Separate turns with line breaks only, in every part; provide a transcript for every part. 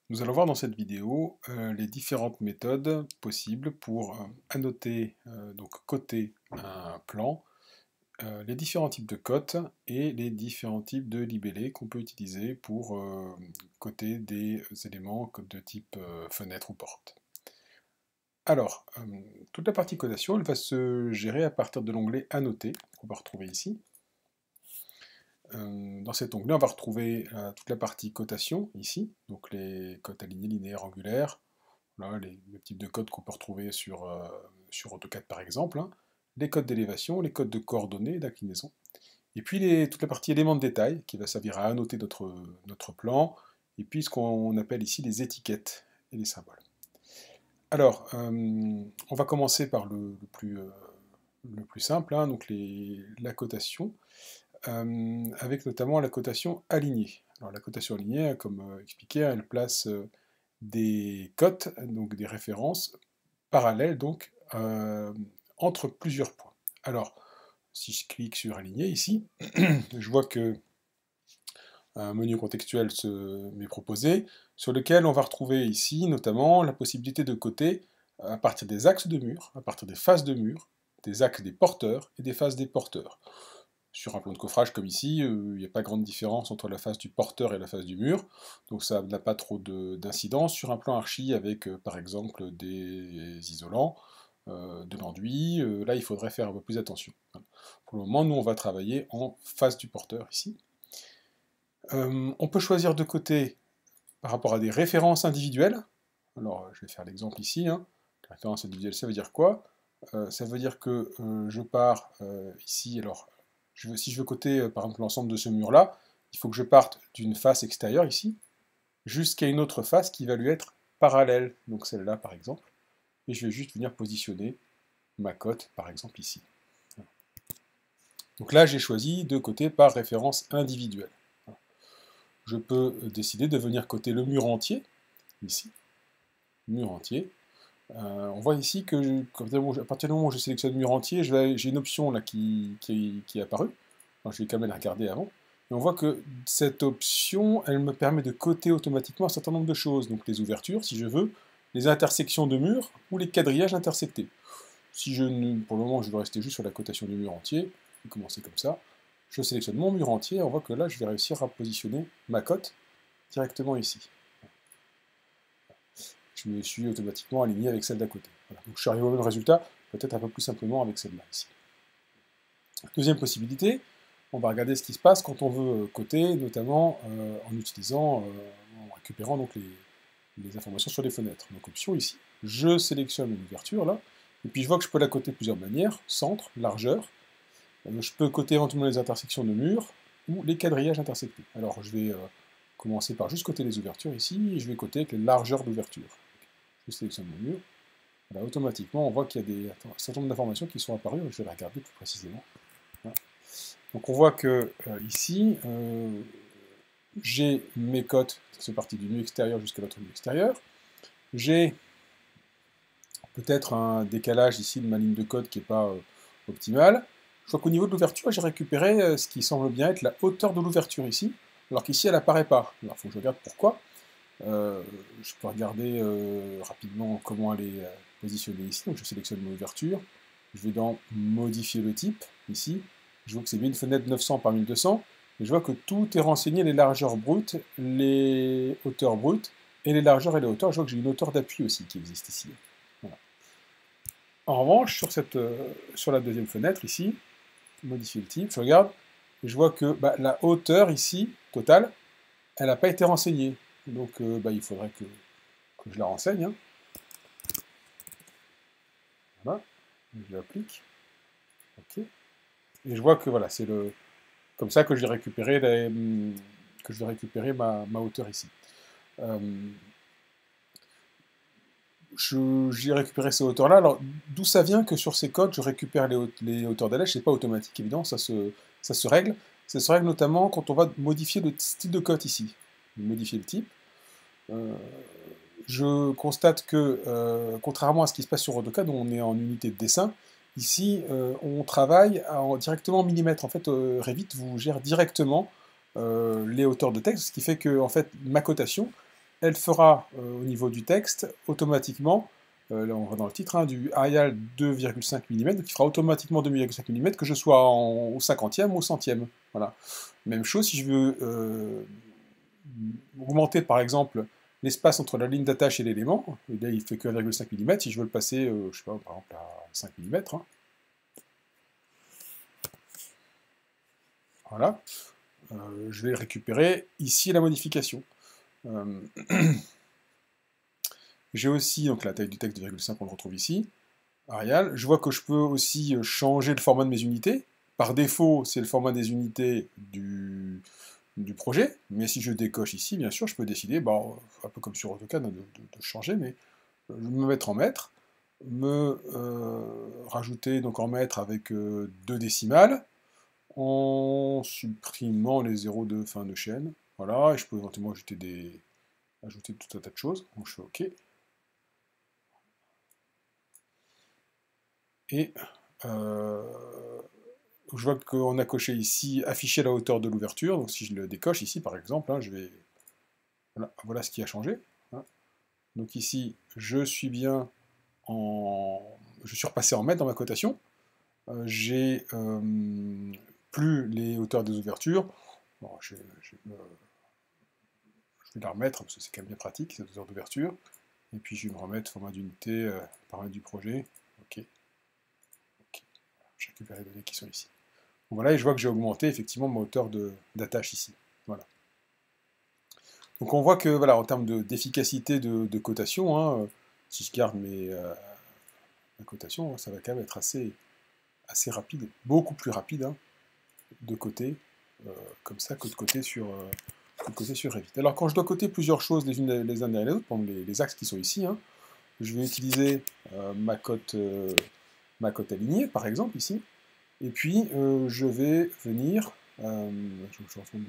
Nous allons voir dans cette vidéo les différentes méthodes possibles pour annoter, donc coter un plan, les différents types de cotes et les différents types de libellés qu'on peut utiliser pour coter des éléments de type fenêtre ou porte. Alors, toute la partie codation, elle va se gérer à partir de l'onglet Annoter, qu'on va retrouver ici. Dans cet onglet, on va retrouver toute la partie cotation, ici, donc les cotes alignées, linéaires, angulaires, voilà, les types de codes qu'on peut retrouver sur AutoCAD par exemple, hein, les codes d'élévation, les codes de coordonnées, d'inclinaison, et puis toute la partie éléments de détail, qui va servir à annoter notre plan, et puis ce qu'on appelle ici les étiquettes et les symboles. Alors, on va commencer par le plus simple, hein, donc la cotation. Avec notamment la cotation alignée. Alors la cotation alignée, comme expliqué, elle place des cotes, donc des références parallèles donc entre plusieurs points. Alors, si je clique sur aligner ici, je vois que un menu contextuel m'est proposé, sur lequel on va retrouver ici notamment la possibilité de coter à partir des axes de mur, à partir des faces de mur, des axes des porteurs et des faces des porteurs. Sur un plan de coffrage comme ici, il n'y a pas grande différence entre la face du porteur et la face du mur, donc ça n'a pas trop d'incidence. Sur un plan archi avec par exemple des isolants, de l'enduit, là il faudrait faire un peu plus attention. Pour le moment, nous on va travailler en face du porteur ici. On peut choisir de côté par rapport à des références individuelles. Alors je vais faire l'exemple ici. Hein. La référence individuelle, ça veut dire quoi? Ça veut dire que je pars ici, alors si je veux coter par exemple l'ensemble de ce mur-là, il faut que je parte d'une face extérieure ici, jusqu'à une autre face qui va lui être parallèle, donc celle-là par exemple, et je vais juste venir positionner ma cote par exemple ici. Donc là j'ai choisi de coter par référence individuelle. Je peux décider de venir coter le mur entier, ici, mur entier. On voit ici que à partir du moment où je sélectionne mur entier, j'ai une option là qui est apparue. Alors, je vais quand même la regarder avant. Et on voit que cette option, elle me permet de coter automatiquement un certain nombre de choses. Donc les ouvertures, si je veux, les intersections de murs ou les quadrillages intersectés. Si pour le moment, je veux rester juste sur la cotation du mur entier, je vais commencer comme ça. Je sélectionne mon mur entier, et on voit que là, je vais réussir à positionner ma cote directement ici. Je me suis automatiquement aligné avec celle d'à côté. Voilà. Donc je suis arrivé au même résultat, peut-être un peu plus simplement avec celle-là ici. Deuxième possibilité, on va regarder ce qui se passe quand on veut coter, notamment en récupérant donc les informations sur les fenêtres. Donc option ici, je sélectionne une ouverture là, et puis je vois que je peux la coter de plusieurs manières, centre, largeur. Je peux coter éventuellement les intersections de murs ou les quadrillages intersectés. Alors je vais commencer par juste coter les ouvertures ici, et je vais coter avec les largeurs d'ouverture. Je sélectionne mon mur. Là, automatiquement, on voit qu'il y a un certain nombre d'informations qui sont apparues, je vais les regarder plus précisément. Voilà. Donc on voit que ici, j'ai mes cotes qui sont parties du mur extérieur jusqu'à l'autre mur extérieur. J'ai peut-être un décalage ici de ma ligne de code qui n'est pas optimal. Je vois qu'au niveau de l'ouverture, j'ai récupéré ce qui semble bien être la hauteur de l'ouverture ici, alors qu'ici elle n'apparaît pas. Alors il faut que je regarde pourquoi. Je peux regarder rapidement comment elle est positionnée ici. Donc je sélectionne mon ouverture. Je vais dans modifier le type, ici. Je vois que c'est bien une fenêtre 900 par 1200. Et je vois que tout est renseigné, les largeurs brutes, les hauteurs brutes, et les largeurs et les hauteurs. Je vois que j'ai une hauteur d'appui aussi qui existe ici. Voilà. En revanche, sur la deuxième fenêtre, ici, modifier le type, je regarde, et je vois que la hauteur ici, totale, elle n'a pas été renseignée. Donc il faudrait que je la renseigne. Hein. Voilà, je l'applique. Ok. Et je vois que voilà, c'est comme ça que je vais récupérer, ma hauteur ici. J'ai récupéré ces hauteurs-là. Alors, d'où ça vient que sur ces codes, je récupère les hauteurs d'allège? C'est pas automatique, évidemment, ça se règle. Ça se règle notamment quand on va modifier le style de code ici. Modifier le type. Je constate que, contrairement à ce qui se passe sur AutoCAD, où on est en unité de dessin, ici, on travaille directement en millimètres. En fait, Revit vous gère directement les hauteurs de texte, ce qui fait que, en fait, ma cotation, elle fera au niveau du texte automatiquement, là on va dans le titre, hein, du Arial 2,5 mm, donc il fera automatiquement 2,5 mm, que je sois au 50e ou au centième. Voilà. Même chose si je veux augmenter par exemple l'espace entre la ligne d'attache et l'élément, et là il fait que 1,5 mm, si je veux le passer, je sais pas, par exemple à 5 mm, hein. Voilà. Je vais récupérer ici la modification. Euh, J'ai aussi donc la taille du texte de 2,5, on le retrouve ici. Arial. Je vois que je peux aussi changer le format de mes unités. Par défaut, c'est le format des unités du projet, mais si je décoche ici, bien sûr, je peux décider, bon, un peu comme sur AutoCAD, de changer, mais je vais me mettre en mètres, me rajouter donc en mètres avec deux décimales, en supprimant les zéros de fin de chaîne. Voilà, et je peux éventuellement ajouter tout un tas de choses. Donc je fais OK. Et je vois qu'on a coché ici afficher la hauteur de l'ouverture. Donc si je le décoche ici par exemple, hein, je vais. Voilà ce qui a changé. Hein. Donc ici, je suis bien je suis repassé en mètres dans ma cotation. J'ai plus les hauteurs des ouvertures. Bon, je vais la remettre parce que c'est quand même bien pratique, cette hauteur d'ouverture. Et puis je vais me remettre format d'unité, paramètre du projet. OK. OK. Je récupère les données qui sont ici. Donc voilà, et je vois que j'ai augmenté effectivement ma hauteur d'attache ici. Voilà. Donc on voit que voilà, en termes d'efficacité de cotation, hein, si je garde ma cotation, ça va quand même être assez rapide, beaucoup plus rapide hein, de côté, comme ça, que de côté sur Revit. Alors quand je dois coter plusieurs choses les unes les uns derrière les autres, par exemple les axes qui sont ici, hein, je vais utiliser ma cote alignée, par exemple, ici, et puis je vais venir, je retourne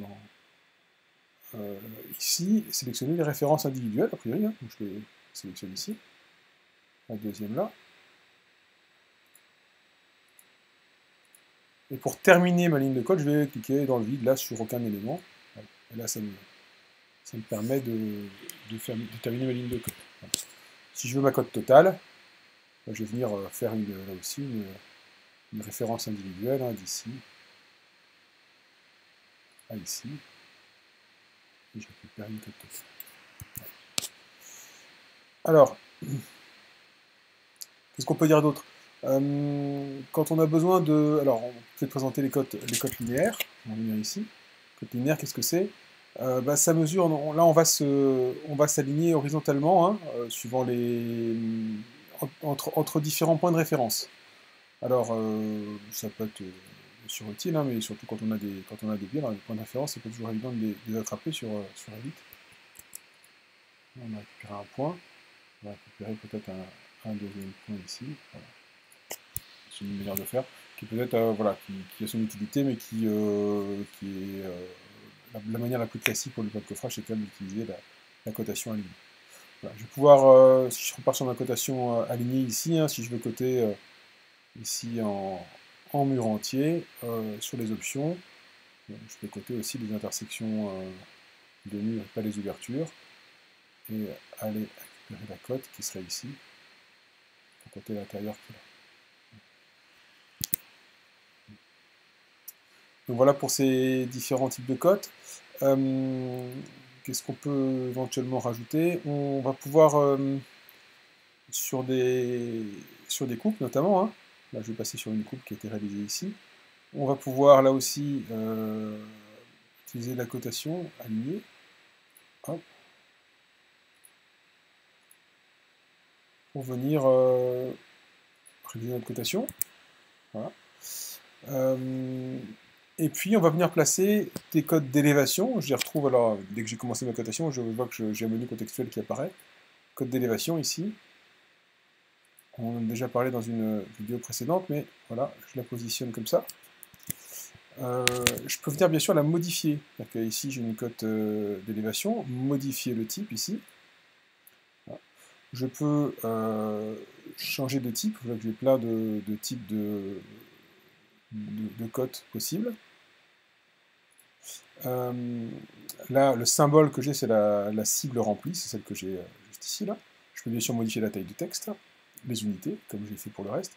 ici, sélectionner les références individuelles, a priori, hein, donc je les sélectionne ici, la deuxième là. Et pour terminer ma ligne de code, je vais cliquer dans le vide, là, sur aucun élément. Et là, ça me permet de terminer ma ligne de code. Voilà. Si je veux ma cote totale, je vais venir faire là aussi une référence individuelle, hein, d'ici à ici. Et je récupère une cote totale. Voilà. Alors, qu'est-ce qu'on peut dire d'autre? Quand on a besoin de... Alors, on peut présenter les cotes linéaires. On vient ici. Cote linéaire, qu'est-ce que c'est? Bah, ça mesure... Là, on va s'aligner horizontalement, hein, suivant entre différents points de référence. Alors, ça peut être bien sûr utile, hein, mais surtout quand on a des biais, les points de référence, c'est pas toujours évident de les attraper sur Revit. On a récupéré un point. On va récupérer peut-être un deuxième point ici. Voilà. C'est une manière de faire qui peut-être voilà, qui a son utilité, mais qui est la manière la plus classique pour le point de coffrage, c'est quand même d'utiliser la cotation alignée. Voilà, je vais pouvoir, si je repars sur ma cotation alignée ici, hein, si je veux coter ici en mur entier, sur les options, je peux coter aussi les intersections de murs et pas les ouvertures, et aller récupérer la cote qui serait ici, pour coter l'intérieur qui est là. Donc voilà pour ces différents types de cotes. Qu'est-ce qu'on peut éventuellement rajouter? On va pouvoir, sur des coupes notamment, hein, là je vais passer sur une coupe qui a été réalisée ici, on va pouvoir là aussi utiliser la cotation alignée. Hop. Pour venir réaliser notre cotation. Voilà. Et puis on va venir placer des codes d'élévation. Je les retrouve alors, dès que j'ai commencé ma cotation, je vois que j'ai un menu contextuel qui apparaît. Code d'élévation ici. On en a déjà parlé dans une vidéo précédente, mais voilà, je la positionne comme ça. Je peux venir bien sûr la modifier. Ici j'ai une cote d'élévation, modifier le type ici. Voilà. Je peux changer de type, voilà que j'ai plein de types de cotes possibles. Là, le symbole que j'ai, c'est la cible remplie, c'est celle que j'ai juste ici, là. Je peux bien sûr modifier la taille du texte, les unités, comme j'ai fait pour le reste.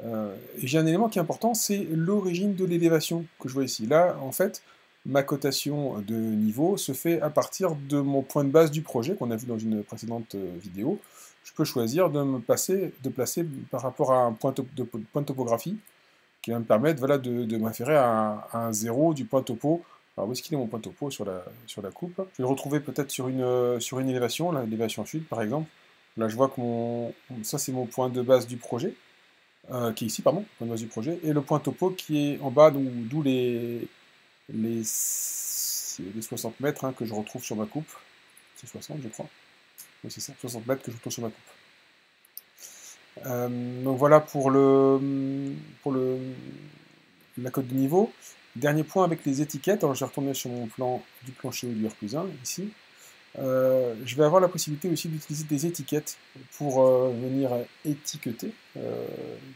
Et j'ai un élément qui est important, c'est l'origine de l'élévation que je vois ici. Là, en fait, ma cotation de niveau se fait à partir de mon point de base du projet qu'on a vu dans une précédente vidéo. Je peux choisir de placer par rapport à un point de topographie qui va me permettre voilà, de m'inférer à un 0 du point topo. Alors où est-ce qu'il est mon point topo sur la coupe? Je vais le retrouver peut-être sur une élévation, l'élévation sud par exemple. Là je vois que ça c'est mon point de base du projet, qui est ici, pardon, point de base du projet, et le point topo qui est en bas, d'où les 60 mètres hein, que je retrouve sur ma coupe. C'est 60 je crois. Oui c'est ça, 60 mètres que je retrouve sur ma coupe. Donc voilà pour la cote de niveau. Dernier point avec les étiquettes. Alors je vais retourner sur mon plan du plancher ou du R+1 ici. Je vais avoir la possibilité aussi d'utiliser des étiquettes pour venir étiqueter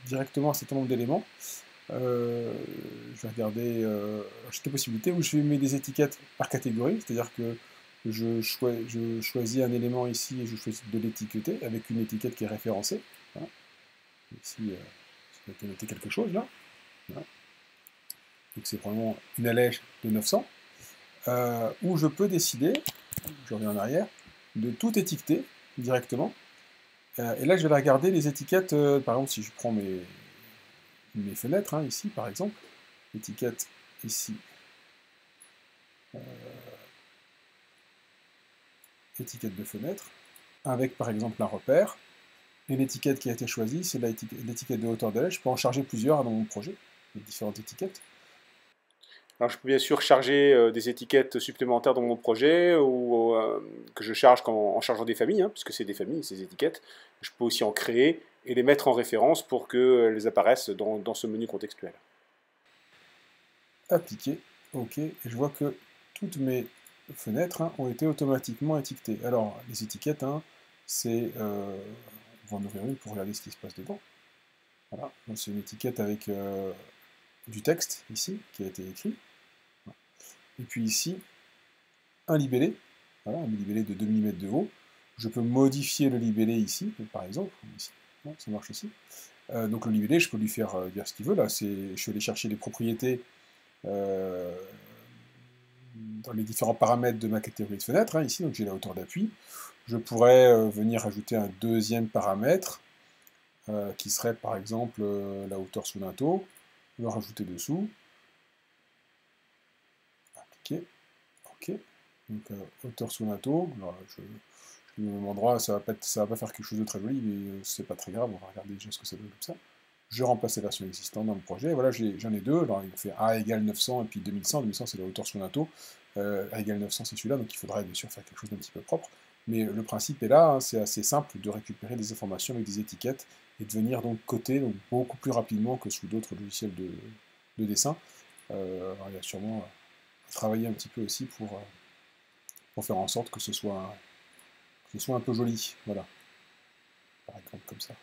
directement un certain nombre d'éléments. Je vais regarder j'ai des possibilités où je mets des étiquettes par catégorie, c'est-à-dire que je choisis un élément ici et je choisis de l'étiqueter avec une étiquette qui est référencée. Voilà. Ici, je vais noter quelque chose là. Voilà. Donc c'est vraiment une allège de 900. Où je peux décider, je reviens en arrière, de tout étiqueter directement. Et là, je vais regarder les étiquettes, par exemple, si je prends mes fenêtres, hein, ici, par exemple, étiquette ici, étiquette de fenêtre, avec par exemple un repère, et l'étiquette qui a été choisie, c'est l'étiquette de hauteur d'allège. Je peux en charger plusieurs dans mon projet, les différentes étiquettes.
Alors, je peux bien sûr charger des étiquettes supplémentaires dans mon projet ou que je charge en chargeant des familles, hein, puisque c'est des familles, ces étiquettes. Je peux aussi en créer et les mettre en référence pour qu'elles apparaissent dans ce menu contextuel.
Appliquer, ok, et je vois que toutes mes fenêtres hein, ont été automatiquement étiquetées. Alors, les étiquettes, hein, c'est... on va en ouvrir une pour regarder ce qui se passe dedans. Voilà, c'est une étiquette avec du texte, ici, qui a été écrit. Et puis ici, un libellé, voilà, un libellé de 2 mm de haut. Je peux modifier le libellé ici, par exemple, ici, ça marche aussi. Donc le libellé, je peux lui faire dire ce qu'il veut, là, je vais aller chercher les propriétés dans les différents paramètres de ma catégorie de fenêtre, hein, ici, donc j'ai la hauteur d'appui. Je pourrais venir ajouter un deuxième paramètre, qui serait par exemple la hauteur sous linteau, le rajouter dessous, appliquer, ok, donc hauteur sous linteau, alors je au même endroit, ça va pas faire quelque chose de très joli, mais c'est pas très grave, on va regarder déjà ce que ça donne comme ça. Je remplace la version existante dans le projet, et voilà, j'en ai deux, alors il fait A égale 900 et puis 2100, 2100 c'est la hauteur sous linteau, A égale 900 c'est celui-là, donc il faudrait bien sûr faire quelque chose d'un petit peu propre, mais le principe est là, hein, c'est assez simple de récupérer des informations avec des étiquettes, et de venir donc coder donc, beaucoup plus rapidement que sous d'autres logiciels de dessin. Alors il y a sûrement à travailler un petit peu aussi pour faire en sorte que ce soit un peu joli, voilà, par exemple comme ça.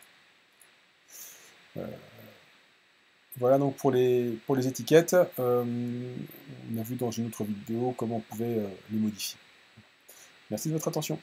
Voilà donc pour les étiquettes, on a vu dans une autre vidéo comment on pouvait les modifier. Merci de votre attention.